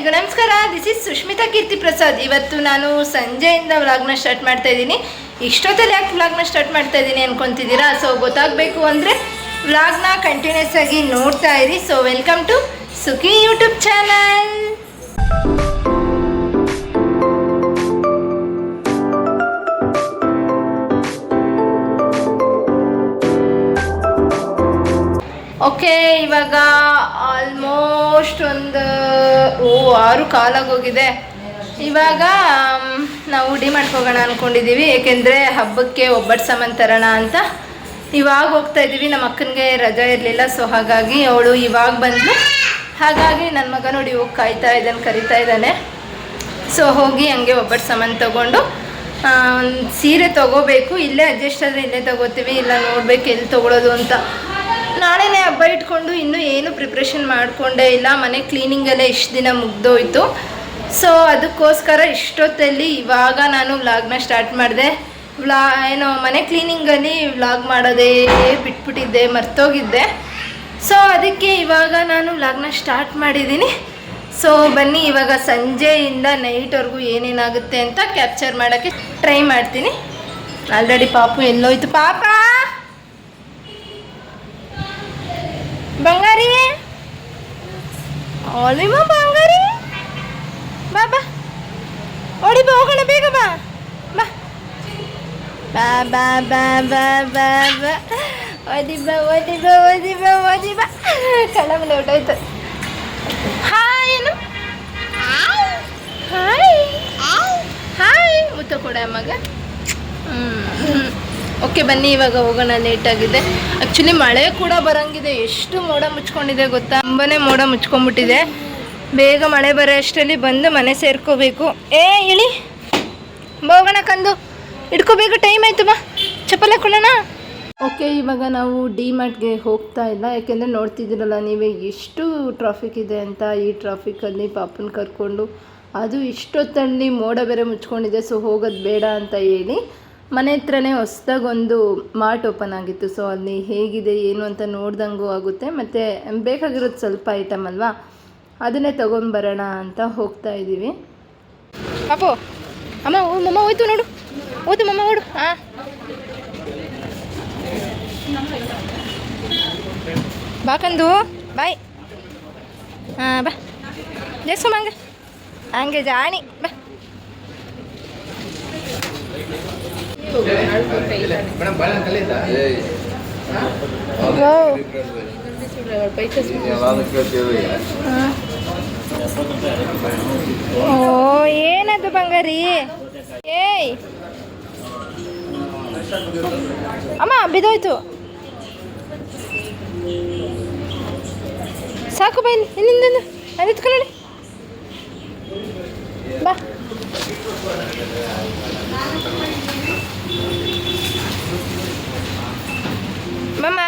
ಎಲ್ರಿಗೂ ನಮಸ್ಕಾರ. This is Sushmita ಕೀರ್ತಿ ಪ್ರಸಾದ್. ಇವತ್ತು ನಾನು ಸಂಜೆಯಿಂದ ವ್ಲಾಗ್ನ ಸ್ಟಾರ್ಟ್ ಮಾಡ್ತಾ ಇದ್ದೀನಿ. ಇಷ್ಟೊತ್ತಲ್ಲಿ ಯಾಕೆ ವ್ಲಾಗ್ನ ಸ್ಟಾರ್ಟ್ ಮಾಡ್ತಾ ಇದ್ದೀನಿ ಅನ್ಕೊತಿದ್ದೀರಾ? ಸೊ ಗೊತ್ತಾಗಬೇಕು ಅಂದರೆ ವ್ಲಾಗ್ನ ಕಂಟಿನ್ಯೂಸ್ ಆಗಿ ನೋಡ್ತಾ ಇರಿ. So welcome to Sukhi YouTube channel. Okay, ಇವಾಗ ಆಲ್ಮೋಸ್ಟ್ ಒಂದು 6 ಕಾಲಾಗೋಗಿದೆ. ಇವಾಗ ನಾವು ಡಿಮಾರ್ಟ್ಗೆ ಹೋಗೋಣ ಅಂದ್ಕೊಂಡಿದ್ದೀವಿ. ಏಕೆಂದರೆ ಹಬ್ಬಕ್ಕೆ ಒಬ್ಬಟ್ಟು ಸಾಮಾನು ತರೋಣ ಅಂತ ಇವಾಗ ಹೋಗ್ತಾ ಇದ್ದೀವಿ. ನಮ್ಮ ಅಕ್ಕನಿಗೆ ರಜೆ ಇರಲಿಲ್ಲ, ಸೊ ಹಾಗಾಗಿ ಅವಳು ಇವಾಗ ಬಂದು, ಹಾಗಾಗಿ ನನ್ನ ಮಗ ನೋಡಿ ಹೋಗಿ ಕರಿತಾ ಇದ್ದಾನೆ. ಸೊ ಹೋಗಿ ಹಂಗೆ ಒಬ್ಬಟ್ಟು ಸಾಮಾನು ತೊಗೊಂಡು ಸೀರೆ ತೊಗೋಬೇಕು. ಇಲ್ಲೇ ಅಡ್ಜಸ್ಟ್ ಆದರೆ ಇಲ್ಲೇ ತೊಗೋತೀವಿ, ಇಲ್ಲ ನೋಡಬೇಕು ಎಲ್ಲಿ ತೊಗೊಳೋದು ಅಂತ. ನಾಳೆನೇ ಹಬ್ಬ ಇಟ್ಕೊಂಡು ಇನ್ನೂ ಏನು ಪ್ರಿಪ್ರೇಷನ್ ಮಾಡಿಕೊಂಡೇ ಇಲ್ಲ. ಮನೆ ಕ್ಲೀನಿಂಗಲ್ಲೇ ಇಷ್ಟು ದಿನ ಮುಗ್ದೋಯ್ತು. ಸೊ ಅದಕ್ಕೋಸ್ಕರ ಇಷ್ಟೊತ್ತಲ್ಲಿ ಇವಾಗ ನಾನು ವ್ಲಾಗ್ನ ಸ್ಟಾರ್ಟ್ ಮಾಡಿದೆ. ಮನೆ ಕ್ಲೀನಿಂಗಲ್ಲಿ ವ್ಲಾಗ್ ಮಾಡೋದೇ ಬಿಟ್ಬಿಟ್ಟಿದ್ದೆ, ಮರ್ತೋಗಿದ್ದೆ. ಸೊ ಅದಕ್ಕೆ ಇವಾಗ ನಾನು ವ್ಲಾಗ್ನ ಸ್ಟಾರ್ಟ್ ಮಾಡಿದ್ದೀನಿ. ಸೊ ಬನ್ನಿ, ಇವಾಗ ಸಂಜೆಯಿಂದ ನೈಟ್ವರೆಗೂ ಏನೇನಾಗುತ್ತೆ ಅಂತ ಕ್ಯಾಪ್ಚರ್ ಮಾಡೋಕ್ಕೆ ಟ್ರೈ ಮಾಡ್ತೀನಿ. ಆಲ್ರೆಡಿ ಪಾಪು ಎಲ್ಲೋಯ್ತು. ಪಾಪ ಬಂಗಾರಿ, ಆಲ್ವಿಮ ಬಂಗಾರಿ, ಬಾ ಬಾ ಓಡಿ ಬಾ, ಹೋಗೋಣ ಬೇಗ ಬಾ ಬಾ ಬಾ ಬಾ ಬಾ ಬಾ ಬಾ ಬಾ ಓದಿ ಬಾ ಓದಿ ಬಾ ಓದಿ ಬಾ ಓದಿ ಬಾ. ಕಳ್ಳ ಮೇಲೆ ಹೊಟ್ಟೋಯ್ತು. ಹಾಯ್ ಏನು ಹಾಯ್ ಹಾಯ್ ಮುತ್ತ ಕೊಡ ಅಮ್ಮಗ. ಓಕೆ ಬನ್ನಿ, ಇವಾಗ ಹೋಗೋಣ. ಲೇಟಾಗಿದೆ. ಆ್ಯಕ್ಚುಲಿ ಮಳೆ ಕೂಡ ಬರೋಂಗಿದೆ. ಎಷ್ಟು ಮೋಡ ಮುಚ್ಕೊಂಡಿದೆ ಗೊತ್ತಾ? ತುಂಬಾ ಮೋಡ ಮುಚ್ಕೊಂಡ್ಬಿಟ್ಟಿದೆ. ಬೇಗ ಮಳೆ ಬರೋ ಅಷ್ಟರಲ್ಲಿ ಬಂದು ಮನೆ ಸೇರ್ಕೋಬೇಕು. ಇಳಿ ಹೋಗೋಣ ಕಂದು, ಹಿಡ್ಕೋಬೇಕು, ಟೈಮ್ ಆಯಿತು. ಬಾ ಚಪ್ಪಲ್ ಹಾಕೊಳ್ಳೋಣ. ಓಕೆ, ಇವಾಗ ನಾವು ಡಿಮಾರ್ಟ್ಗೆ ಹೋಗ್ತಾ ಇಲ್ಲ. ಯಾಕೆಂದರೆ ನೋಡ್ತಿದ್ದೀರಲ್ಲ ನೀವೇ ಎಷ್ಟು ಟ್ರಾಫಿಕ್ ಇದೆ ಅಂತ. ಈ ಟ್ರಾಫಿಕಲ್ಲಿ ಪಾಪನ ಕರ್ಕೊಂಡು, ಅದು ಇಷ್ಟೊತ್ತಲ್ಲಿ ಮೋಡ ಬೇರೆ ಮುಚ್ಕೊಂಡಿದೆ. ಸೊ ಹೋಗೋದು ಬೇಡ ಅಂತ ಹೇಳಿ ಮನೆ ಹತ್ರನೇ ಹೊಸ್ದಾಗಿ ಒಂದು ಮಾರ್ಟ್ ಓಪನ್ ಆಗಿತ್ತು. ಸೊ ಅಲ್ಲಿ ಹೇಗಿದೆ ಏನು ಅಂತ ನೋಡ್ದಂಗೂ ಆಗುತ್ತೆ, ಮತ್ತು ಬೇಕಾಗಿರೋದು ಸ್ವಲ್ಪ ಐಟಮ್ ಅಲ್ವಾ, ಅದನ್ನೇ ತೊಗೊಂಡು ಬರೋಣ ಅಂತ ಹೋಗ್ತಾ ಇದ್ದೀವಿ. ಪಾಪು ಅಮ್ಮ ಮಮ್ಮ ಹೋಯ್ತು ನೋಡು, ಹೋಯ್ತು ಮಮ್ಮ ಓಡು. ಹಾಂ ಬಾಕಂದು ಬಾಯ್. ಹಾಂ ಬಾ ಜೇಸಮ್ಮ, ಹಂಗೆ ಜಾಣಿ ಬಾ. ಓ ಏನದು ಬಂಗಾರಿ? ಏಯ್ ಅಮ್ಮ ಬಿದ್ದೋಯ್ತು. ಸಾಕು ಬಾ, ಇಲ್ಲಿಂದ ನಿಂತ್ಕೊಳ್ಳಿ ಬಾ. ಮಮ್ಮ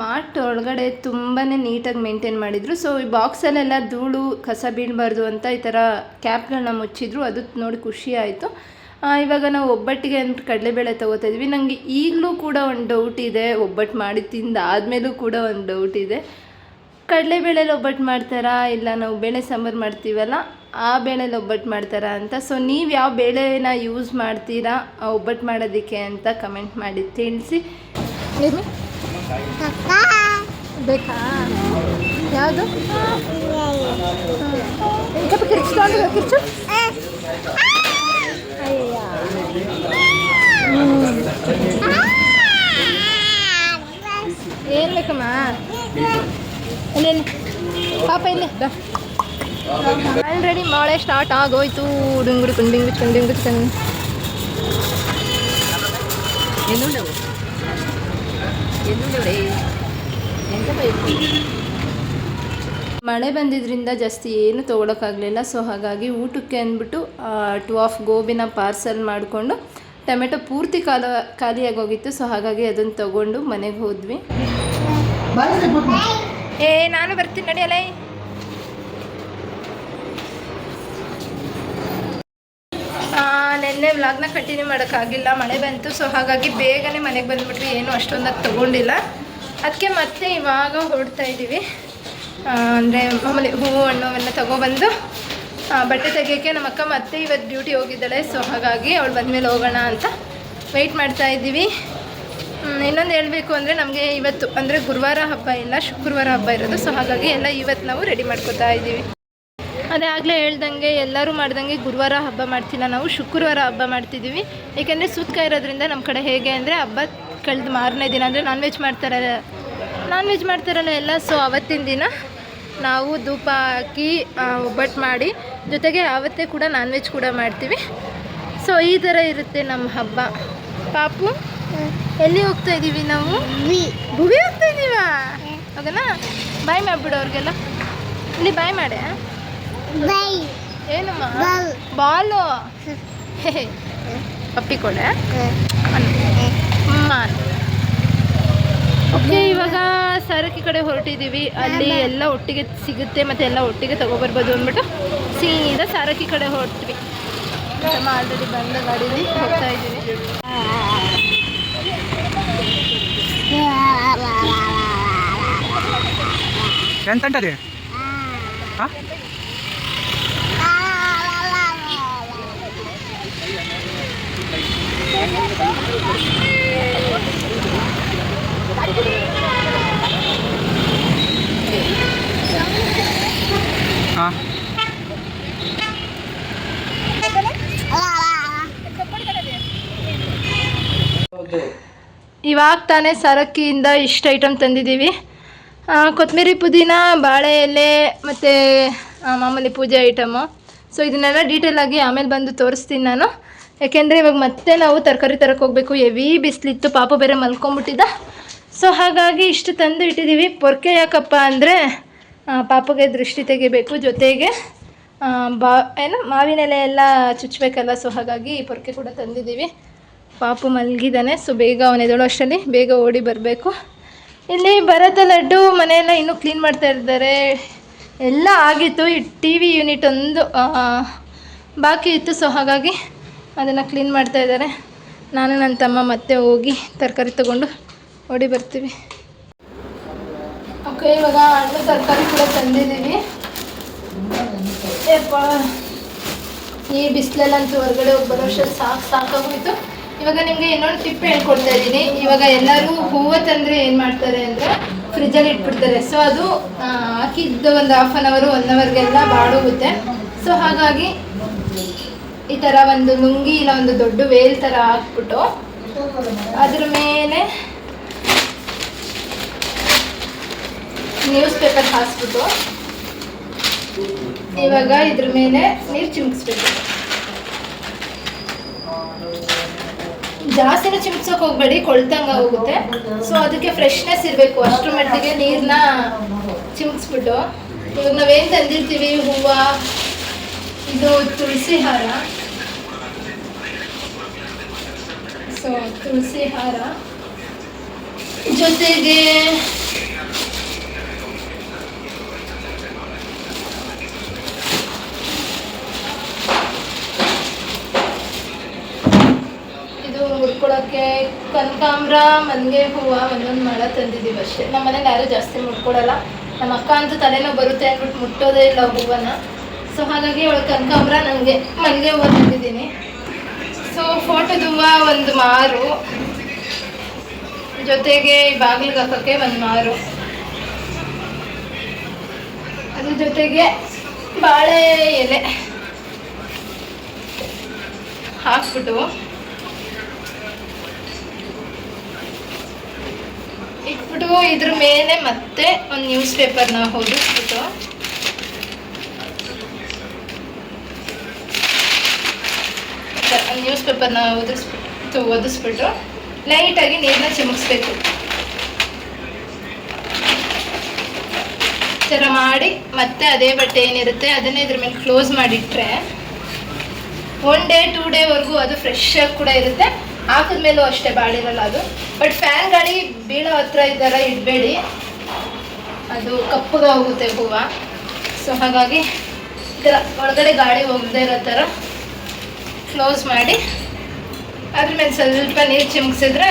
ಮಾರ್ಟ್ ಒಳಗಡೆ ತುಂಬಾ ನೀಟಾಗಿ ಮೇಂಟೈನ್ ಮಾಡಿದರು. ಸೊ ಈ ಬಾಕ್ಸಲ್ಲೆಲ್ಲ ಧೂಳು ಕಸ ಬೀಳಬಾರ್ದು ಅಂತ ಈ ಥರ ಕ್ಯಾಪ್ಗಳನ್ನ ಮುಚ್ಚಿದ್ರು. ಅದು ನೋಡಿ ಖುಷಿ ಆಯಿತು. ಇವಾಗ ನಾವು ಒಬ್ಬಟ್ಟಿಗೆ ಅಂತ ಕಡಲೆಬೇಳೆ ತೊಗೋತಾ ಇದ್ವಿ. ನನಗೆ ಈಗಲೂ ಕೂಡ ಒಂದು ಡೌಟ್ ಇದೆ, ಒಬ್ಬಟ್ಟು ಮಾಡಿ ತಿಂದಾದ್ಮೇಲೂ ಕೂಡ ಒಂದು ಡೌಟ್ ಇದೆ. ಕಡಲೆಬೇಳೆಲಿ ಒಬ್ಬಟ್ಟು ಮಾಡ್ತಾರಾ, ಇಲ್ಲ ನಾವು ಬೇಳೆ ಸಾಂಬಾರು ಮಾಡ್ತೀವಲ್ಲ ಆ ಬೇಳೆಲಿ ಒಬ್ಬಟ್ಟು ಮಾಡ್ತಾರಾ ಅಂತ. ಸೊ ನೀವು ಯಾವ ಬೇಳೆನ ಯೂಸ್ ಮಾಡ್ತೀರಾ ಒಬ್ಬಟ್ಟು ಮಾಡೋದಕ್ಕೆ ಅಂತ ಕಮೆಂಟ್ ಮಾಡಿ ತಿಳಿಸಿ. ಬೇಕಾ ಯಾವುದು? ಕಿರ್ಚ್ಕೊಂಡು ಕಿರ್ಚು. ಏನು ಬೇಕಮ್ಮ? ಇಲ್ಲಿ ಪಾಪ ಇಲ್ಲಿ ಆಲ್ರೆಡಿ ಮಳೆ ಸ್ಟಾರ್ಟ್ ಆಗೋಯ್ತು. ಡುಂಗುಡು ಕುಂಡಿಂಗು ಚುಂಡಿಂಗು ಚಂದು ಮಳೆ ಬಂದಿದ್ದರಿಂದ ಜಾಸ್ತಿ ಏನು ತೊಗೊಳಕ್ಕಾಗಲಿಲ್ಲ. ಸೊ ಹಾಗಾಗಿ ಊಟಕ್ಕೆ ಅಂದ್ಬಿಟ್ಟು 2 ಗೋಬಿನ ಪಾರ್ಸಲ್ ಮಾಡಿಕೊಂಡು, ಟೊಮೆಟೊ ಪೂರ್ತಿ ಖಾಲಿಯಾಗಿ ಹೋಗಿತ್ತು. ಸೊ ಹಾಗಾಗಿ ಅದನ್ನು ತೊಗೊಂಡು ಮನೆಗೆ ಹೋದ್ವಿ. ನಾನು ಬರ್ತೀನಿ ನಡೆಯಲ್ಲ. ನಿನ್ನೆ ವ್ಲಾಗ್ನ ಕಂಟಿನ್ಯೂ ಮಾಡೋಕ್ಕಾಗಿಲ್ಲ, ಮಳೆ ಬಂತು. ಸೊ ಹಾಗಾಗಿ ಬೇಗನೆ ಮನೆಗೆ ಬಂದುಬಿಟ್ವಿ, ಏನು ಅಷ್ಟೊಂದಾಗಿ ತೊಗೊಂಡಿಲ್ಲ. ಅದಕ್ಕೆ ಮತ್ತೆ ಇವಾಗ ಹೊರಡ್ತಾ ಇದ್ದೀವಿ. ಅಂದರೆ ಮಾಮೂಲಿ ಹೂವು ಹಣ್ಣು ಅವೆಲ್ಲ ತೊಗೊಬಂದು ಬಟ್ಟೆ ತೆಗಿಯೋಕ್ಕೆ ನಮ್ಮ ಅಕ್ಕ ಮತ್ತೆ ಇವತ್ತು ಡ್ಯೂಟಿ ಹೋಗಿದ್ದಾಳೆ. ಸೊ ಹಾಗಾಗಿ ಅವಳು ಬಂದಮೇಲೆ ಹೋಗೋಣ ಅಂತ ವೆಯ್ಟ್ ಮಾಡ್ತಾ ಇದ್ದೀವಿ. ಇನ್ನೊಂದು ಹೇಳಬೇಕು ಅಂದರೆ ನಮಗೆ ಇವತ್ತು ಅಂದರೆ ಗುರುವಾರ ಹಬ್ಬ ಇಲ್ಲ, ಶುಕ್ರವಾರ ಹಬ್ಬ ಇರೋದು. ಸೊ ಹಾಗಾಗಿ ಎಲ್ಲ ಇವತ್ತು ನಾವು ರೆಡಿ ಮಾಡ್ಕೋತಾ ಇದ್ದೀವಿ. ಅದೇ ಆಗಲೇ ಹೇಳ್ದಂಗೆ ಎಲ್ಲರೂ ಮಾಡ್ದಂಗೆ ಗುರುವಾರ ಹಬ್ಬ ಮಾಡ್ತಿಲ್ಲ, ನಾವು ಶುಕ್ರವಾರ ಹಬ್ಬ ಮಾಡ್ತಿದ್ದೀವಿ. ಏಕೆಂದರೆ ಸೂತ್ಕ ಇರೋದ್ರಿಂದ ನಮ್ಮ ಕಡೆ ಹೇಗೆ ಅಂದರೆ ಹಬ್ಬ ಕಳೆದ ಮಾರನೇ ದಿನ ಅಂದರೆ ನಾನ್ ವೆಜ್ ಮಾಡ್ತಾರಲ್ಲ ಎಲ್ಲ. ಸೊ ಅವತ್ತಿನ ದಿನ ನಾವು ಧೂಪ ಹಾಕಿ ಒಬ್ಬಟ್ಟು ಮಾಡಿ, ಜೊತೆಗೆ ಆವತ್ತೇ ಕೂಡ ನಾನ್ ವೆಜ್ ಕೂಡ ಮಾಡ್ತೀವಿ. ಸೊ ಈ ಥರ ಇರುತ್ತೆ ನಮ್ಮ ಹಬ್ಬ. ಪಾಪು ಎಲ್ಲಿ ಹೋಗ್ತಾ ಇದ್ದೀವಿ ನಾವು? ಭುವಿ ಹೋಗ್ತಾ ಇದ್ದೀವಾ? ಹೋಗೋಣ? ಬಾಯ್ ಮಾಡಿಬಿಡು ಅವ್ರಿಗೆಲ್ಲ. ಇಲ್ಲಿ ಬಾಯ್ ಮಾಡೆ. ಏನಮ್ಮ? ಬಾಲು ಪಪ್ಪಿ ಕೊಡೆ. ಓಕೆ, ಇವಾಗ ಸಾರಕ್ಕಿ ಕಡೆ ಹೊರಟಿದ್ದೀವಿ. ಅಲ್ಲಿ ಎಲ್ಲ ಒಟ್ಟಿಗೆ ಸಿಗುತ್ತೆ ಮತ್ತು ಎಲ್ಲ ಒಟ್ಟಿಗೆ ತೊಗೊಬರ್ಬೋದು ಅಂದ್ಬಿಟ್ಟು ಸೀದಾ ಸಾರಕ್ಕಿ ಕಡೆ ಹೊರಟ್ವಿ. ನಮ್ಮ ಆಲ್ರೆಡಿ ಬಂದ ಗಾಡೀಲಿ ಹೋಗ್ತಾ ಇದ್ದೀವಿ. ಎಂತಂಟది ಇವಾಗ ತಾನೇ ಸಾರಕ್ಕಿಯಿಂದ ಇಷ್ಟು ಐಟಮ್ ತಂದಿದ್ದೀವಿ. ಕೊತ್ತಂಬರಿ, ಪುದೀನ, ಬಾಳೆ ಎಲೆ ಮತ್ತು ಮಾಮೂಲಿ ಪೂಜೆ ಐಟಮು. ಸೊ ಇದನ್ನೆಲ್ಲ ಡೀಟೇಲಾಗಿ ಆಮೇಲೆ ಬಂದು ತೋರಿಸ್ತೀನಿ ನಾನು. ಯಾಕೆಂದರೆ ಇವಾಗ ಮತ್ತೆ ನಾವು ತರಕಾರಿ ತರಕ್ಕೆ ಹೋಗಬೇಕು. ಹೆವಿ ಬಿಸಿಲಿತ್ತು, ಪಾಪ ಬೇರೆ ಮಲ್ಕೊಂಬಿಟ್ಟಿದ್ದ. ಸೊ ಹಾಗಾಗಿ ಇಷ್ಟು ತಂದು ಇಟ್ಟಿದ್ದೀವಿ. ಪೊರ್ಕೆ ಯಾಕಪ್ಪ ಅಂದರೆ ಪಾಪಗೆ ದೃಷ್ಟಿ ತೆಗಿಬೇಕು, ಜೊತೆಗೆ ಮಾವಿನೆಲೆ ಎಲ್ಲ ಚುಚ್ಚಬೇಕಲ್ಲ. ಸೊ ಹಾಗಾಗಿ ಪೊರ್ಕೆ ಕೂಡ ತಂದಿದ್ದೀವಿ. ಪಾಪು ಮಲಗಿದ್ದಾನೆ. ಸೊ ಬೇಗ ಅವನೆದಳು ಅಷ್ಟರಲ್ಲಿ ಬೇಗ ಓಡಿ ಬರಬೇಕು. ಇಲ್ಲಿ ಭರತ ಲಡ್ಡು ಮನೆಯೆಲ್ಲ ಇನ್ನೂ ಕ್ಲೀನ್ ಮಾಡ್ತಾ ಇದ್ದಾರೆ. ಎಲ್ಲ ಆಗಿತ್ತು. ಈ ಟಿ ವಿ ಯೂನಿಟ್ ಒಂದು ಬಾಕಿ ಇತ್ತು. ಸೊ ಹಾಗಾಗಿ ಅದನ್ನು ಕ್ಲೀನ್ ಮಾಡ್ತಾ ಇದ್ದಾರೆ. ನಾನು ನನ್ನ ತಮ್ಮ ಮತ್ತೆ ಹೋಗಿ ತರಕಾರಿ ತೊಗೊಂಡು ಓಡಿ ಬರ್ತೀವಿ. ಓಕೆ, ಇವಾಗ ಹಣ್ಣು ತರಕಾರಿ ಕೂಡ ತಂದಿದ್ದೀವಿ. ಈ ಬಿಸಿಲಲ್ಲಂತೂ ಹೊರಗಡೆ ಹೋಗಿ ಬರೋ ಅಷ್ಟರಲ್ಲಿ ಸಾಕಾಗೋಯಿತು. ಇವಾಗ ನಿಮಗೆ ಇನ್ನೊಂದು ಟಿಪ್ ಹೇಳ್ಕೊಡ್ತಾ ಇದ್ದೀನಿ. ಇವಾಗ ಎಲ್ಲರೂ ಹೂವು ತಂದರೆ ಏನು ಮಾಡ್ತಾರೆ ಅಂದರೆ ಫ್ರಿಜ್ಜಲ್ಲಿ ಇಟ್ಬಿಡ್ತಾರೆ. ಸೊ ಅದು ಹಾಕಿದ್ದು ಒಂದು ಹಾಫ್ ಆನ್ ಅವರು 1 ಅವರ್ಗೆಲ್ಲ ಬಾಡೋಗುತ್ತೆ. ಸೊ ಹಾಗಾಗಿ ಈ ಥರ ಒಂದು ಲುಂಗಿ ಇಲ್ಲ ಒಂದು ದೊಡ್ಡ ವೇಲ್ ಥರ ಹಾಕ್ಬಿಟ್ಟು ಅದ್ರ ಮೇಲೆ ನ್ಯೂಸ್ ಪೇಪರ್ ಹಾಕ್ಬಿಟ್ಟು ಇವಾಗ ಇದ್ರ ಮೇಲೆ ನೀರು ಚಿಮುಕಿಸ್ಬೇಕು. ಜಾಸ್ತಿನೂ ಚಿಮ್ಸೋಕೆ ಹೋಗಬೇಡಿ, ಕೊಳ್ತಂಗೆ ಹೋಗುತ್ತೆ. ಸೊ ಅದಕ್ಕೆ ಫ್ರೆಶ್ನೆಸ್ ಇರಬೇಕು. ಅಷ್ಟರ ಮಟ್ಟಿಗೆ ನೀರನ್ನ ಚಿಮ್ಸ್ಬಿಟ್ಟು ಇವಾಗ ನಾವೇನು ತಂದಿರ್ತೀವಿ ಹೂವು, ಇದು ತುಳಸಿ ಹಾರ. ಸೊ ತುಳಸಿ ಹಾರ ಜೊತೆಗೆ ಮುಡ್ಕೊಳ್ಳೋಕ್ಕೆ ಕನಕಾಂಬ್ರ, ಮಲ್ಲಿಗೆ ಹೂವು ಒಂದೊಂದು ಮೊಳ ತಂದಿದ್ದೀವಿ ಅಷ್ಟೇ. ನಮ್ಮ ಮನೇಲಿ ಯಾರೂ ಜಾಸ್ತಿ ಮುಡ್ಕೊಡಲ್ಲ. ನಮ್ಮ ಅಕ್ಕ ಅಂತೂ ತಲೆನೋವು ಬರುತ್ತೆ ಅಂದ್ಬಿಟ್ಟು ಮುಟ್ಟೋದೇ ಇಲ್ಲ ಹೂವನ್ನು. ಸೊ ಹಾಗಾಗಿ ಅವಳು ಕನಕಾಂಬ್ರ, ನನಗೆ ಮಲ್ಲಿಗೆ ಹೂವು ತಂದಿದ್ದೀನಿ. ಸೊ ಫೋಟೋದ ಹೂವು ಒಂದು ಮಾರು, ಜೊತೆಗೆ ಬಾಗಿಲಿಗೆ ಹಾಕೋಕ್ಕೆ ಒಂದು ಮಾರು, ಅದ್ರ ಜೊತೆಗೆ ಬಾಳೆ ಎಲೆ ಹಾಕ್ಬಿಟ್ಟು ಇಟ್ಬಿಟ್ಟು ಇದ್ರ ಮೇಲೆ ಮತ್ತೆ ಒಂದು ನ್ಯೂಸ್ ಪೇಪರ್ನ ಹೊದಿಸ್ಬಿಟ್ಟು ನ್ಯೂಸ್ ಪೇಪರ್ನ ಒದಿಸ್ಬಿಟ್ಟು ಲೈಟಾಗಿ ನೀರನ್ನ ಚಿಮುಕಿಸ್ಬೇಕು. ಥರ ಮಾಡಿ ಮತ್ತೆ ಅದೇ ಬಟ್ಟೆ ಏನಿರುತ್ತೆ ಅದನ್ನೇ ಇದ್ರ ಮೇಲೆ ಕ್ಲೋಸ್ ಮಾಡಿಟ್ರೆ 1 ಡೇ 2 ಡೇವರೆಗೂ ಅದು ಫ್ರೆಶ್ ಆಗಿ ಕೂಡ ಇರುತ್ತೆ. ಹಾಕಿದ್ಮೇಲೂ ಅಷ್ಟೇ ಬಾಳಿರಲ್ಲ ಅದು. ಬಟ್ ಫ್ಯಾನ್ ಗಾಳಿ ಬೀಳೋ ಹತ್ರ ಇದ್ದಾರ ಇಡಬೇಡಿ, ಅದು ಕಪ್ಪಗೆ ಹೋಗುತ್ತೆ ಹೂವು. ಸೊ ಹಾಗಾಗಿ ಈ ಥರ ಒಳಗಡೆ ಗಾಳಿ ಹೋಗದೆ ಇರೋ ಥರ ಕ್ಲೋಸ್ ಮಾಡಿ ಅದ್ರ ಮೇಲೆ ಸ್ವಲ್ಪ ನೀರು ಚಿಮುಕ್ಸಿದ್ರೆ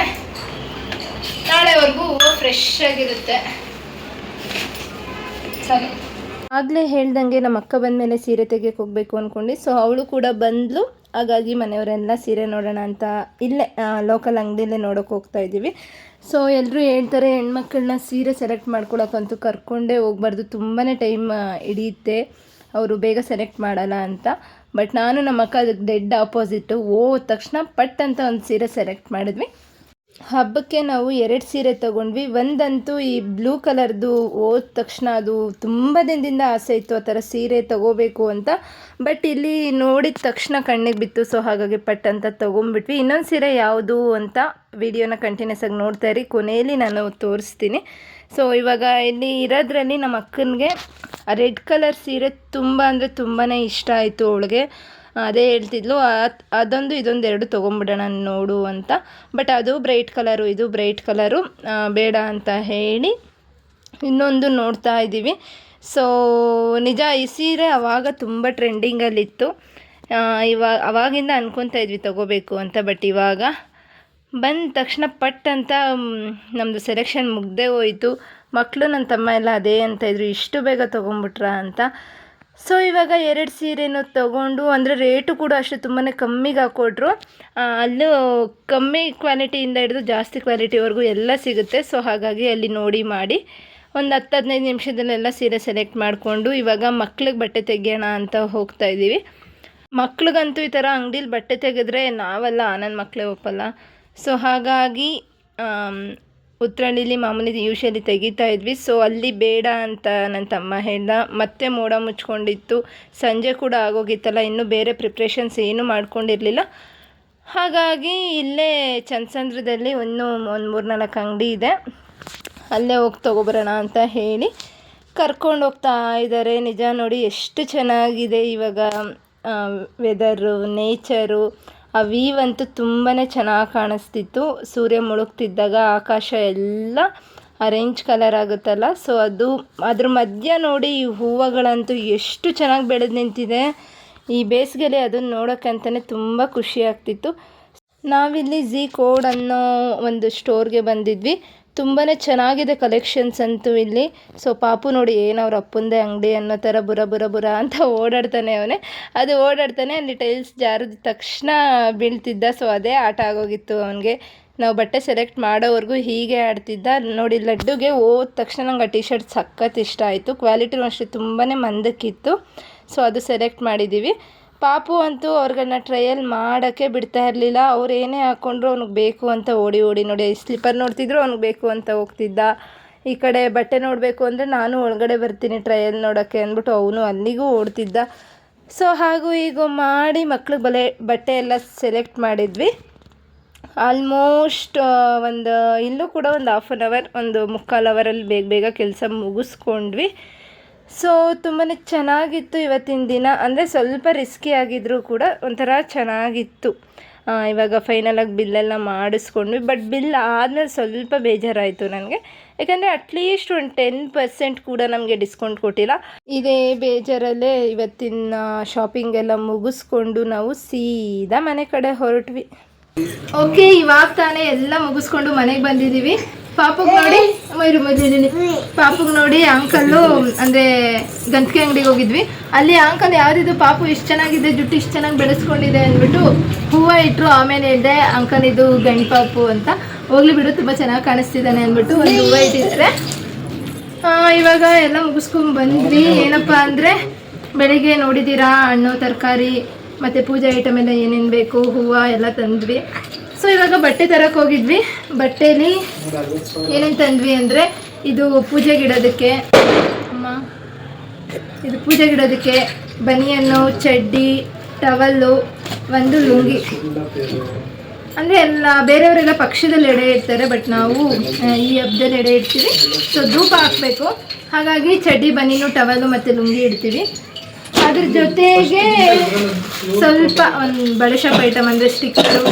ನಾಳೆವರೆಗೂ ಹೂವು ಫ್ರೆಶ್ ಆಗಿರುತ್ತೆ. ಸರಿ, ಆಗಲೇ ಹೇಳ್ದಂಗೆ ನಮ್ಮ ಅಕ್ಕ ಬಂದಮೇಲೆ ಸೀರೆ ತೆಗಿಯೋಕೆ ಹೋಗಬೇಕು ಅಂದ್ಕೊಂಡು, ಸೊ ಅವಳು ಕೂಡ ಬಂದಳು. ಹಾಗಾಗಿ ಮನೆಯವರೆಲ್ಲ ಸೀರೆ ನೋಡೋಣ ಅಂತ ಇಲ್ಲೇ ಲೋಕಲ್ ಅಂಗಡಿಯಲ್ಲೇ ನೋಡೋಕೆ ಹೋಗ್ತಾ ಇದ್ದೀವಿ. ಸೊ ಎಲ್ಲರೂ ಹೇಳ್ತಾರೆ ಹೆಣ್ಮಕ್ಳನ್ನ ಸೀರೆ ಸೆಲೆಕ್ಟ್ ಮಾಡ್ಕೊಳಕ್ಕಂತೂ ಕರ್ಕೊಂಡೇ ಹೋಗ್ಬಾರ್ದು, ತುಂಬಾ ಟೈಮ್ ಹಿಡಿಯುತ್ತೆ, ಅವರು ಬೇಗ ಸೆಲೆಕ್ಟ್ ಮಾಡಲ್ಲ ಅಂತ. ಬಟ್ ನಾನು ನಮ್ಮ ಅಕ್ಕ ಅದಕ್ಕೆ ಡೆಡ್ ಆಪೋಸಿಟ್ಟು. ಹೋದ ತಕ್ಷಣ ಪಟ್ ಅಂತ ಒಂದು ಸೀರೆ ಸೆಲೆಕ್ಟ್ ಮಾಡಿದ್ವಿ. ಹಬ್ಬಕ್ಕೆ ನಾವು 2 ಸೀರೆ ತೊಗೊಂಡ್ವಿ. ಒಂದಂತೂ ಈ ಬ್ಲೂ ಕಲರ್ದು ಹೋದ ತಕ್ಷಣ ಅದು ತುಂಬ ದಿನದಿಂದ ಆಸೆ ಇತ್ತು ಆ ಥರ ಸೀರೆ ತೊಗೋಬೇಕು ಅಂತ. ಬಟ್ ಇಲ್ಲಿ ನೋಡಿದ ತಕ್ಷಣ ಕಣ್ಣಿಗೆ ಬಿತ್ತು. ಸೊ ಹಾಗಾಗಿ ಪಟ್ ಅಂತ ತೊಗೊಂಡ್ಬಿಟ್ವಿ. ಇನ್ನೊಂದು ಸೀರೆ ಯಾವುದು ಅಂತ ವಿಡಿಯೋನ ಕಂಟಿನ್ಯೂಸ್ ಆಗಿ ನೋಡ್ತಾ ಇರಿ, ಕೊನೆಯಲ್ಲಿ ನಾನು ತೋರಿಸ್ತೀನಿ. ಸೊ ಇವಾಗ ಇಲ್ಲಿ ಇರೋದ್ರಲ್ಲಿ ನಮ್ಮ ಅಕ್ಕನಿಗೆ ರೆಡ್ ಕಲರ್ ಸೀರೆ ತುಂಬ ಅಂದರೆ ತುಂಬಾ ಇಷ್ಟ ಆಯಿತು ಅವಳಿಗೆ. ಅದೇ ಹೇಳ್ತಿದ್ಲು, ಅದೊಂದು ಇದೊಂದು 2 ತೊಗೊಂಬಿಡೋಣ ನೋಡು ಅಂತ. ಬಟ್ ಅದು ಬ್ರೈಟ್ ಕಲರು, ಇದು ಬ್ರೈಟ್ ಕಲರು ಬೇಡ ಅಂತ ಹೇಳಿ ಇನ್ನೊಂದು ನೋಡ್ತಾ ಇದ್ದೀವಿ. ಸೊ ನಿಜ ಈ ಸೀರೆ ಆವಾಗ ತುಂಬ ಟ್ರೆಂಡಿಂಗಲ್ಲಿತ್ತು. ಅವಾಗಿಂದ ಅನ್ಕೊತಾ ಇದ್ವಿ ತೊಗೋಬೇಕು ಅಂತ. ಬಟ್ ಇವಾಗ ಬಂದ ತಕ್ಷಣ ಪಟ್ ಅಂತ ನಮ್ಮದು ಸೆಲೆಕ್ಷನ್ ಮುಗ್ದೇ ಹೋಯಿತು. ಮಕ್ಕಳು ನನ್ನ ತಮ್ಮ ಎಲ್ಲ ಅದೇ ಅಂತ ಇದ್ರು, ಇಷ್ಟು ಬೇಗ ತೊಗೊಂಬಿಟ್ರಾ ಅಂತ. ಸೊ ಇವಾಗ 2 ಸೀರೆನೂ ತೊಗೊಂಡು, ಅಂದರೆ ರೇಟು ಕೂಡ ಅಷ್ಟು ತುಂಬಾ ಕಮ್ಮಿಗೆ ಹಾಕ್ಕೊಟ್ರು. ಅಲ್ಲೂ ಕಮ್ಮಿ ಕ್ವಾಲಿಟಿಯಿಂದ ಹಿಡಿದು ಜಾಸ್ತಿ ಕ್ವಾಲಿಟಿವರೆಗೂ ಎಲ್ಲ ಸಿಗುತ್ತೆ. ಸೊ ಹಾಗಾಗಿ ಅಲ್ಲಿ ನೋಡಿ ಮಾಡಿ ಒಂದು 10-15 ನಿಮಿಷದಲ್ಲೆಲ್ಲ ಸೀರೆ ಸೆಲೆಕ್ಟ್ ಮಾಡಿಕೊಂಡು ಇವಾಗ ಮಕ್ಳಿಗೆ ಬಟ್ಟೆ ತೆಗಿಯೋಣ ಅಂತ ಹೋಗ್ತಾ ಇದ್ದೀವಿ. ಮಕ್ಳಿಗಂತೂ ಈ ಥರ ಅಂಗಡೀಲಿ ಬಟ್ಟೆ ತೆಗೆದ್ರೆ ನಾವಲ್ಲ, ನನ್ನ ಮಕ್ಕಳೇ ಒಪ್ಪಲ್ಲ. ಸೊ ಹಾಗಾಗಿ ಉತ್ತರಳ್ಳಿಲಿ ಮಾಮೂಲಿ ಯೂಶಲಿ ತೆಗಿತಾ ಇದ್ವಿ. ಸೊ ಅಲ್ಲಿ ಬೇಡ ಅಂತ ನನ್ನ ತಮ್ಮ ಹೇಳ್ದ. ಮತ್ತೆ ಮೋಡ ಮುಚ್ಕೊಂಡಿತ್ತು, ಸಂಜೆ ಕೂಡ ಆಗೋಗಿತ್ತಲ್ಲ, ಇನ್ನೂ ಬೇರೆ ಪ್ರಿಪ್ರೇಷನ್ಸ್ ಏನೂ ಮಾಡ್ಕೊಂಡಿರಲಿಲ್ಲ. ಹಾಗಾಗಿ ಇಲ್ಲೇ ಚನ್ನಸಂದ್ರದಲ್ಲಿ ಒಂದು 3-4 ಅಂಗಡಿ ಇದೆ, ಅಲ್ಲೇ ಹೋಗಿ ತೊಗೊಬರೋಣ ಅಂತ ಹೇಳಿ ಕರ್ಕೊಂಡು ಹೋಗ್ತಾ ಇದ್ದಾರೆ. ನಿಜ ನೋಡಿ ಎಷ್ಟು ಚೆನ್ನಾಗಿದೆ ಇವಾಗ ವೆದರು, ನೇಚರು. ಆ ವೀವ್ ಅಂತೂ ತುಂಬಾ ಚೆನ್ನಾಗಿ ಕಾಣಿಸ್ತಿತ್ತು. ಸೂರ್ಯ ಮುಳುಗ್ತಿದ್ದಾಗ ಆಕಾಶ ಎಲ್ಲ ಆರೆಂಜ್ ಕಲರ್ ಆಗುತ್ತಲ್ಲ, ಸೊ ಅದು ಅದ್ರ ಮಧ್ಯ ನೋಡಿ ಈ ಹೂವುಗಳಂತೂ ಎಷ್ಟು ಚೆನ್ನಾಗಿ ಬೆಳೆದು ನಿಂತಿದೆ. ಈ ಬೇಸಿಗೆಯಲ್ಲಿ ಅದನ್ನು ನೋಡೋಕ್ಕಂತಲೇ ತುಂಬ ಖುಷಿ ಆಗ್ತಿತ್ತು. ನಾವಿಲ್ಲಿ ಝೀ ಕೋಡ್ ಅನ್ನೋ ಒಂದು ಸ್ಟೋರ್ಗೆ ಬಂದಿದ್ವಿ. ತುಂಬಾ ಚೆನ್ನಾಗಿದೆ ಕಲೆಕ್ಷನ್ಸ್ ಅಂತೂ ಇಲ್ಲಿ. ಸೊ ಪಾಪು ನೋಡಿ ಏನು ಅವ್ರ ಅಪ್ಪಂದೇ ಅಂಗಡಿ ಅನ್ನೋ ಥರ ಬುರ ಅಂತ ಓಡಾಡ್ತಾನೆ ಅವನೇ. ಅದು ಓಡಾಡ್ತಾನೆ, ಅಲ್ಲಿ ಟೈಲ್ಸ್ ಜಾರಿದ ತಕ್ಷಣ ಬೀಳ್ತಿದ್ದ. ಸೊ ಅದೇ ಆಟ ಆಗೋಗಿತ್ತು ಅವನಿಗೆ. ನಾವು ಬಟ್ಟೆ ಸೆಲೆಕ್ಟ್ ಮಾಡೋವರೆಗೂ ಹೀಗೆ ಆಡ್ತಿದ್ದ. ನೋಡಿ ಲಡ್ಡುಗೆ ಹೋದ ತಕ್ಷಣ ನಂಗೆ ಆ ಟಿ ಶರ್ಟ್ ಸಖತ್ ಇಷ್ಟ ಆಯಿತು. ಕ್ವಾಲಿಟಿನೂ ಅಷ್ಟೇ ತುಂಬಾ ಮಂದಕ್ಕಿತ್ತು. ಸೊ ಅದು ಸೆಲೆಕ್ಟ್ ಮಾಡಿದ್ದೀವಿ. ಪಾಪು ಅಂತೂ ಅವ್ರಿಗನ್ನ ಟ್ರಯಲ್ ಮಾಡೋಕ್ಕೆ ಬಿಡ್ತಾ ಇರಲಿಲ್ಲ. ಅವ್ರು ಏನೇ ಹಾಕ್ಕೊಂಡ್ರು ಅವ್ನಿಗೆ ಬೇಕು ಅಂತ ಓಡಿ ನೋಡಿ ಸ್ಲಿಪ್ಪರ್ ನೋಡ್ತಿದ್ರು, ಅವ್ನಿಗೆ ಬೇಕು ಅಂತ ಹೋಗ್ತಿದ್ದ. ಈ ಕಡೆ ಬಟ್ಟೆ ನೋಡಬೇಕು ಅಂದರೆ ನಾನು ಒಳಗಡೆ ಬರ್ತೀನಿ ಟ್ರಯಲ್ ನೋಡೋಕ್ಕೆ ಅಂದ್ಬಿಟ್ಟು ಅವನು ಅಲ್ಲಿಗೂ ಓಡ್ತಿದ್ದ. ಸೊ ಹಾಗೂ ಈಗ ಮಾಡಿ ಮಕ್ಳಿಗೆ ಬಟ್ಟೆ ಎಲ್ಲ ಸೆಲೆಕ್ಟ್ ಮಾಡಿದ್ವಿ. ಆಲ್ಮೋಸ್ಟ್ ಇಲ್ಲೂ ಕೂಡ ಒಂದು 1/2 ಅವರ್, ಒಂದು 3/4 ಅವರಲ್ಲಿ ಬೇಗ ಕೆಲಸ ಮುಗಿಸ್ಕೊಂಡ್ವಿ. ಸೊ ತುಂಬಾ ಚೆನ್ನಾಗಿತ್ತು ಇವತ್ತಿನ ದಿನ. ಅಂದರೆ ಸ್ವಲ್ಪ ರಿಸ್ಕಿ ಆಗಿದ್ದರೂ ಕೂಡ ಒಂಥರ ಚೆನ್ನಾಗಿತ್ತು. ಇವಾಗ ಫೈನಲಾಗಿ ಬಿಲ್ಲೆಲ್ಲ ಮಾಡಿಸ್ಕೊಂಡ್ವಿ. ಬಟ್ ಬಿಲ್ ಆದಮೇಲೆ ಸ್ವಲ್ಪ ಬೇಜಾರಾಯಿತು ನನಗೆ, ಯಾಕಂದರೆ ಅಟ್ಲೀಸ್ಟ್ ಒಂದು 10% ಕೂಡ ನಮಗೆ ಡಿಸ್ಕೌಂಟ್ ಕೊಟ್ಟಿಲ್ಲ. ಇದೇ ಬೇಜಾರಲ್ಲೇ ಇವತ್ತಿನ ಶಾಪಿಂಗ್ ಎಲ್ಲ ಮುಗಿಸ್ಕೊಂಡು ನಾವು ಸೀದಾ ಮನೆ ಕಡೆ ಹೊರಟ್ವಿ. ಓಕೆ, ಇವಾಗ ತಾನೇ ಎಲ್ಲ ಮುಗಿಸ್ಕೊಂಡು ಮನೆಗೆ ಬಂದಿದ್ದೀವಿ. ಪಾಪುಗೆ ನೋಡಿ ಪಾಪುಗೆ ನೋಡಿ ಅಂಕಲ್ಲು ಅಂದರೆ ಗಂತಿಗೆ ಅಂಗಡಿಗೆ ಹೋಗಿದ್ವಿ. ಅಲ್ಲಿ ಅಂಕಲ್ ಯಾವುದಿದು ಪಾಪು ಇಷ್ಟು ಚೆನ್ನಾಗಿದೆ, ಜುಟ್ಟು ಇಷ್ಟು ಚೆನ್ನಾಗಿ ಬೆಳೆಸ್ಕೊಂಡಿದೆ ಅಂದ್ಬಿಟ್ಟು ಹೂವು ಇಟ್ಟರು. ಆಮೇಲೆ ಹೇಳಿದೆ ಅಂಕಲ್ ಇದು ಗಂಡು ಪಾಪು ಅಂತ. ಹೋಗ್ಲಿ ಬಿಡು, ತುಂಬ ಚೆನ್ನಾಗಿ ಕಾಣಿಸ್ತಿದ್ದಾನೆ ಅಂದ್ಬಿಟ್ಟು ಒಂದು ಹೂವು ಇಟ್ಟಿದ್ದಾರೆ. ಇವಾಗ ಎಲ್ಲ ಮುಗಿಸ್ಕೊಂಡು ಬಂದ್ವಿ. ಏನಪ್ಪ ಅಂದರೆ ಬೆಳಿಗ್ಗೆ ನೋಡಿದ್ದೀರಾ ಹಣ್ಣು ತರಕಾರಿ ಮತ್ತು ಪೂಜೆ ಐಟಮ್ ಎಲ್ಲ ಏನೇನು ಬೇಕು ಹೂವು ಎಲ್ಲ ತಂದ್ವಿ. ಸೊ ಇವಾಗ ಬಟ್ಟೆ ತರಕ್ಕೆ ಹೋಗಿದ್ವಿ. ಬಟ್ಟೆಯಲ್ಲಿ ಏನೇನು ತಂದ್ವಿ ಅಂದರೆ ಇದು ಪೂಜೆಗಿಡೋದಕ್ಕೆ ಇದು ಪೂಜೆಗಿಡೋದಕ್ಕೆ ಬನಿಯನ್ನು, ಚಡ್ಡಿ, ಟವಲ್ಲು, ಒಂದು ಲುಂಗಿ. ಅಂದರೆ ಎಲ್ಲ ಬೇರೆಯವರೆಲ್ಲ ಪಕ್ಷದಲ್ಲಿ ಎಡೆ ಇಡ್ತಾರೆ, ಬಟ್ ನಾವು ಈ ಹಬ್ಬದಲ್ಲಿ ಎಡೆ ಇಡ್ತೀವಿ. ಸೊ ಧೂಪ ಹಾಕಬೇಕು, ಹಾಗಾಗಿ ಚಡ್ಡಿ, ಬನಿನು, ಟವಲ್ಲು ಮತ್ತು ಲುಂಗಿ ಇಡ್ತೀವಿ. ಅದ್ರ ಜೊತೆಗೆ ಸ್ವಲ್ಪ ಒಂದು ಬಳೆ ಶಾಪ್ ಐಟಮ್ ಅಂದರೆ ಸ್ಟಿಕ್ಕರು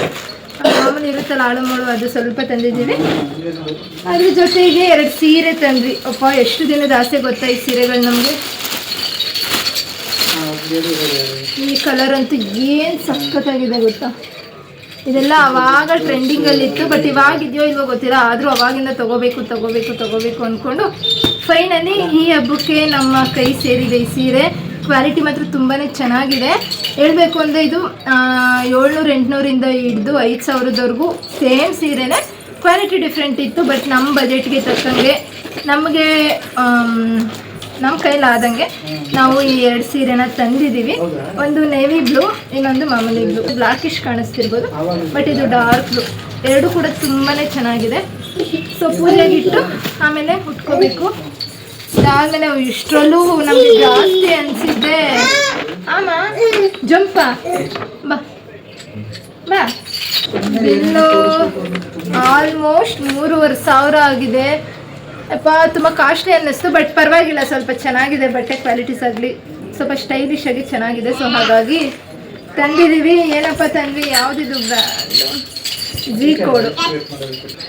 ಮಾಮೂಲಿ ಇರುತ್ತಲ್ಲ ಆಳು ಮೂಳು, ಅದು ಸ್ವಲ್ಪ ತಂದಿದ್ದೀವಿ. ಅದ್ರ ಜೊತೆಗೆ 2 ಸೀರೆ ತಂದ್ವಿ. ಅಪ್ಪ ಎಷ್ಟು ದಿನದ ಆಸೆ ಗೊತ್ತಾ ಈ ಸೀರೆಗಳು ನಮಗೆ. ಈ ಕಲರ್ ಅಂತೂ ಏನು ಸಖತ್ತಾಗಿದೆ ಗೊತ್ತಾ. ಇದೆಲ್ಲ ಅವಾಗ ಟ್ರೆಂಡಿಂಗಲ್ಲಿತ್ತು, ಬಟ್ ಇವಾಗ ಇದೆಯೋ ಇಲ್ವೋ ಗೊತ್ತಿಲ್ಲ. ಆದರೂ ಅವಾಗಿಂದ ತಗೋಬೇಕು ಅಂದ್ಕೊಂಡು ಫೈನಲಿ ಈ ಹಬ್ಬಕ್ಕೆ ನಮ್ಮ ಕೈ ಸೇರಿದೆ ಈ ಸೀರೆ. ಕ್ವಾಲಿಟಿ ಮಾತ್ರ ತುಂಬಾ ಚೆನ್ನಾಗಿದೆ. ಹೇಳಬೇಕು ಅಂದರೆ ಇದು 700-800 ಹಿಡಿದು 5000ವರೆಗೂ ಸೇಮ್ ಸೀರೆನೇ. ಕ್ವಾಲಿಟಿ ಡಿಫ್ರೆಂಟ್ ಇತ್ತು, ಬಟ್ ನಮ್ಮ ಬಜೆಟ್ಗೆ ತಕ್ಕಂಗೆ ನಮಗೆ ನಮ್ಮ ಕೈಲಾದಂಗೆ ನಾವು ಈ 2 ಸೀರೆನ ತಂದಿದ್ದೀವಿ. ಒಂದು ನೇವಿ ಬ್ಲೂ, ಇನ್ನೊಂದು ಮಾಮೂಲಿ ಬ್ಲೂ. ಬ್ಲಾಕಿಶ್ ಕಾಣಿಸ್ತಿರ್ಬೋದು, ಬಟ್ ಇದು ಡಾರ್ಕ್ ಬ್ಲೂ. ಎರಡು ಕೂಡ ತುಂಬಾ ಚೆನ್ನಾಗಿದೆ. ಸೊ ಪೂಜೆಗಿಟ್ಟು ಆಮೇಲೆ ಉಟ್ಕೋಬೇಕು. ಅದಾದಮೇಲೆ ಇಷ್ಟರಲ್ಲೂ ನಮಗೆ ಜಾಸ್ತಿ ಅನಿಸಿದ್ದೆ ಆಮ ಜಂಪ ಬಾ ಬಾ. ಬಿಲ್ಲು ಆಲ್ಮೋಸ್ಟ್ 3500 ಆಗಿದೆ. ಅಪ್ಪ ತುಂಬ ಕಾಸ್ಟ್ಲಿ ಅನ್ನಿಸ್ತು, ಬಟ್ ಪರವಾಗಿಲ್ಲ, ಸ್ವಲ್ಪ ಚೆನ್ನಾಗಿದೆ. ಬಟ್ಟೆ ಕ್ವಾಲಿಟೀಸ್ ಆಗಲಿ ಸ್ವಲ್ಪ ಸ್ಟೈಲಿಶ್ ಆಗಿ ಚೆನ್ನಾಗಿದೆ. ಸೊ ಹಾಗಾಗಿ ತಂದಿದ್ದೀವಿ. ಏನಪ್ಪ ತಂದ್ವಿ, ಯಾವುದಿದು ಬ್ರ್ಯಾಂಡು, ಜಿ ಕೋಡು.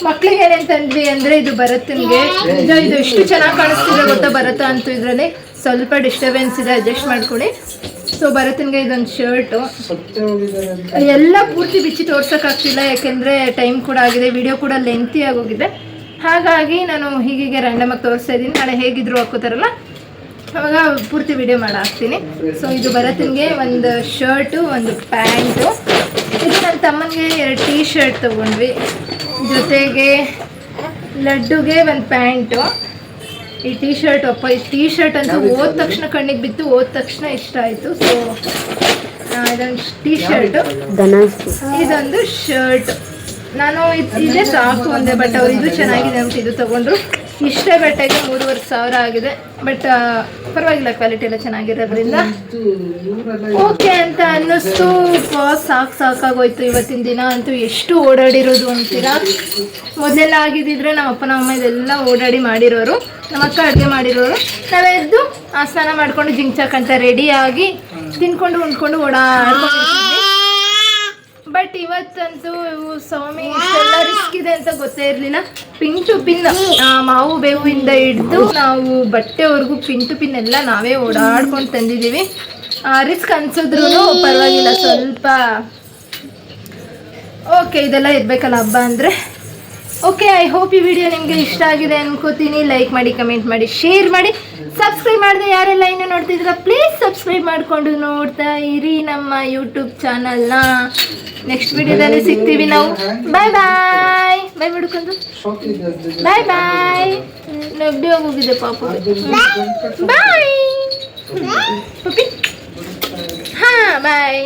ಮಕ್ಳಿಗೆ ಏನೇನು ತಂದ್ವಿ ಅಂದರೆ ಇದು ಭರತನಿಗೆ. ಇದು ಎಷ್ಟು ಚೆನ್ನಾಗಿ ಕಾಣಿಸ್ತಿದೆ ಗೊತ್ತಾ ಭರತ ಅಂತೂ. ಇದರಲ್ಲಿ ಸ್ವಲ್ಪ ಡಿಸ್ಟರ್ಬೆನ್ಸ್ ಇದೆ, ಅಡ್ಜಸ್ಟ್ ಮಾಡ್ಕೊಳ್ಳಿ. ಸೊ ಭರತನಿಗೆ ಇದೊಂದು ಶರ್ಟು. ಎಲ್ಲ ಪೂರ್ತಿ ಬಿಚ್ಚಿ ತೋರ್ಸೋಕ್ಕಾಗ್ತಿಲ್ಲ, ಯಾಕೆಂದರೆ ಟೈಮ್ ಕೂಡ ಆಗಿದೆ, ವಿಡಿಯೋ ಕೂಡ ಲೆಂತಿ ಆಗೋಗಿದೆ. ಹಾಗಾಗಿ ನಾನು ಹೀಗೆ ರ್ಯಾಂಡಮಾಗಿ ತೋರಿಸ್ತಾ ಇದ್ದೀನಿ. ನಾಳೆ ಹೇಗಿದ್ರು ಹಾಕೋತಾರಲ್ಲ ಅವಾಗ ಪೂರ್ತಿ ವಿಡಿಯೋ ಹಾಕ್ತೀನಿ. ಸೊ ಇದು ಭರತನಿಗೆ ಒಂದು ಶರ್ಟು, ಒಂದು ಪ್ಯಾಂಟು. ಇದು ನನ್ನ ತಮ್ಮನಿಗೆ 2 ಟೀ ಶರ್ಟ್ ತೊಗೊಂಡ್ವಿ, ಜೊತೆಗೆ ಲಡ್ಡುಗೆ ಒಂದು ಪ್ಯಾಂಟು. ಈ ಟೀ ಶರ್ಟ್ ಈ ಟೀ ಶರ್ಟ್ ಅಂತೂ ಹೋದ ತಕ್ಷಣ ಕಣ್ಣಿಗೆ ಬಿತ್ತು, ಹೋದ ತಕ್ಷಣ ಇಷ್ಟ ಆಯಿತು. ಸೊ ಇದೊಂದು ಟೀ ಶರ್ಟು, ಇದೊಂದು ಶರ್ಟ್. ನಾನು ಇದೇ ಸಾಕು ಒಂದೇ, ಬಟ್ ಅವ್ರು ಇದು ಚೆನ್ನಾಗಿದೆ ಅಂತ ಇದು ತೊಗೊಂಡ್ರು. ಇಷ್ಟೇ ಬಟ್ಟೆಗೆ 3500 ಆಗಿದೆ, ಬಟ್ ಪರವಾಗಿಲ್ಲ, ಕ್ವಾಲಿಟಿ ಎಲ್ಲ ಚೆನ್ನಾಗಿರೋದ್ರಿಂದ ಓಕೆ ಅಂತ ಅನ್ನಿಸ್ತು. ಸಾಕಾಗೋಯ್ತು ಇವತ್ತಿನ ದಿನ ಅಂತೂ. ಎಷ್ಟು ಓಡಾಡಿರೋದು ಅಂತೀರಾ. ಮೊದಲೆಲ್ಲ ಆಗಿದ್ದಿದ್ರೆ ನಮ್ಮ ಅಪ್ಪ ನಮ್ಮ ಅಮ್ಮ ಇದೆಲ್ಲ ಓಡಾಡಿ ಮಾಡಿರೋರು, ನಮ್ಮ ಅಕ್ಕ ಅಡುಗೆ ಮಾಡಿರೋರು. ನಾವೆದ್ದು ಸ್ನಾನ ಮಾಡಿಕೊಂಡು ಜಿಂಚಾಕಂತ ರೆಡಿಯಾಗಿ ತಿನ್ಕೊಂಡು ಉಂಡ್ಕೊಂಡು ಓಡಾಡ್ಕೊಂಡಿರ್ತೀವಿ. ಬಟ್ ಇವತ್ತಂತೂ ಸ್ವಾಮಿ ಇಷ್ಟೆಲ್ಲ ರಿಸ್ಕ್ ಇದೆ ಅಂತ ಗೊತ್ತೇ ಇರಲಿಲ್ಲ. ಪಿನ್ ಟು ಪಿನ್ ಮಾವು ಬೇವಿಂದ ಹಿಡಿದು ನಾವು ಬಟ್ಟೆವರೆಗೂ ಪಿನ್ ಟು ಪಿನ್ ಎಲ್ಲ ನಾವೇ ಓಡಾಡ್ಕೊಂಡು ತಂದಿದ್ದೀವಿ. ರಿಸ್ಕ್ ಅನ್ಸಿದ್ರು ಪರವಾಗಿಲ್ಲ, ಸ್ವಲ್ಪ ಓಕೆ, ಇದೆಲ್ಲ ಇರಬೇಕಲ್ಲ ಹಬ್ಬ ಅಂದರೆ. ಓಕೆ, ಐ ಹೋಪ್ ಈ ವಿಡಿಯೋ ನಿಮಗೆ ಇಷ್ಟ ಆಗಿದೆ ಅನ್ಕೋತೀನಿ. ಲೈಕ್ ಮಾಡಿ, ಕಮೆಂಟ್ ಮಾಡಿ, ಶೇರ್ ಮಾಡಿ. ಸಬ್ಸ್ಕ್ರೈಬ್ ಮಾಡಿದೆ ಯಾರೆಲ್ಲ ಇನ್ನೂ ನೋಡ್ತಿದ್ದೀರಾ ಪ್ಲೀಸ್ ಸಬ್ಸ್ಕ್ರೈಬ್ ಮಾಡಿಕೊಂಡು ನೋಡ್ತಾ ಇರಿ ನಮ್ಮ ಯೂಟ್ಯೂಬ್ ಚಾನಲ್ನ. ನೆಕ್ಸ್ಟ್ ವಿಡಿಯೋದಲ್ಲಿ ಸಿಗ್ತೀವಿ ನಾವು. ಬಾಯ್ ಬಾಯ್ ಬಿಡ್ಕೊಂಡು ಬಾಯ್. ನೆಗಡಿ ಹೋಗಿದೆ ಪಾಪು. ಬಾಯ್ ಪಪ್ಪಿ. ಹಾಂ ಬಾಯ್.